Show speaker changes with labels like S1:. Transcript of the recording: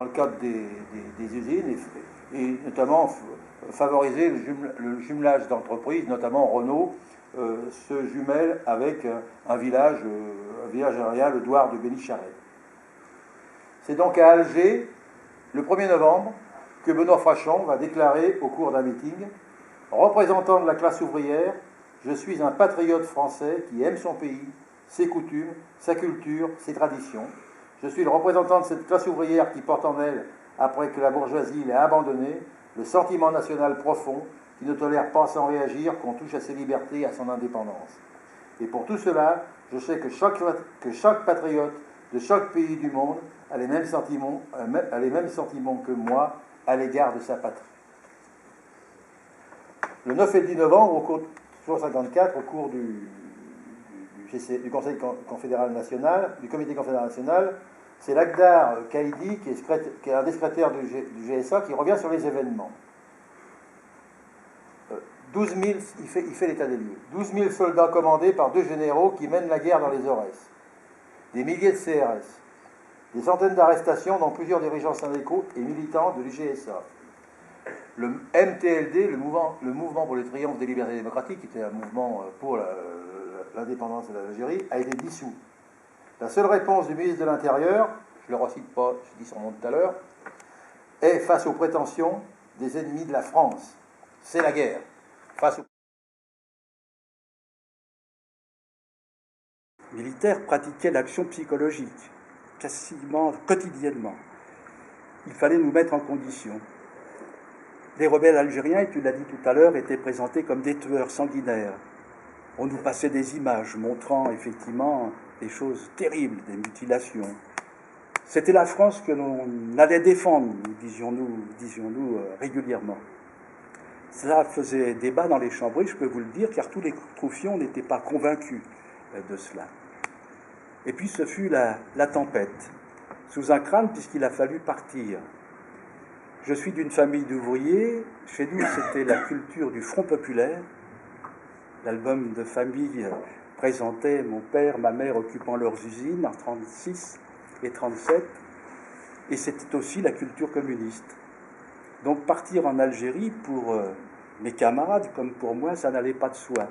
S1: dans le cadre des usines et notamment favoriser le jumelage d'entreprises, notamment Renault se jumelle avec un village aérien, le Douar de Béni-Charret. C'est donc à Alger, le 1er novembre, que Benoît Frachon va déclarer au cours d'un meeting « Représentant de la classe ouvrière, je suis un patriote français qui aime son pays, ses coutumes, sa culture, ses traditions. Je suis le représentant de cette classe ouvrière qui porte en elle, après que la bourgeoisie l'ait abandonnée, le sentiment national profond qui ne tolère pas sans réagir qu'on touche à ses libertés et à son indépendance. Et pour tout cela, je sais que chaque patriote de chaque pays du monde a les mêmes sentiments que moi à l'égard de sa patrie. » Le 9 et 10 novembre, au cours de 1954, au cours du Conseil confédéral national, du Comité confédéral national, c'est Lakhdar Kaïdi, qui est un des secrétaires du GSA, qui revient sur les événements. 12 000, il fait l'état des lieux. 12 000 soldats commandés par 2 généraux qui mènent la guerre dans les Aurès. Des milliers de CRS. Des centaines d'arrestations dont plusieurs dirigeants syndicaux et militants de l'UGSA. Le MTLD, le mouvement pour le triomphe des libertés démocratiques, qui était un mouvement pour l'indépendance de l'Algérie, a été dissous. La seule réponse du ministre de l'Intérieur, je ne le recite pas, j'ai dit son nom tout à l'heure, est face aux prétentions des ennemis de la France. C'est la guerre.
S2: Militaires pratiquaient l'action psychologique, quotidiennement. Il fallait nous mettre en condition. Les rebelles algériens, et tu l'as dit tout à l'heure, étaient présentés comme des tueurs sanguinaires. On nous passait des images montrant effectivement des choses terribles, des mutilations. C'était la France que l'on allait défendre, disions-nous régulièrement. Cela faisait débat dans les chambries, je peux vous le dire, car tous les troufions n'étaient pas convaincus de cela. Et puis ce fut la tempête, sous un crâne, puisqu'il a fallu partir. Je suis d'une famille d'ouvriers. Chez nous, c'était la culture du Front populaire. L'album de famille présentait mon père, ma mère occupant leurs usines en 1936 et 1937. Et c'était aussi la culture communiste. Donc partir en Algérie, pour mes camarades comme pour moi, ça n'allait pas de soi.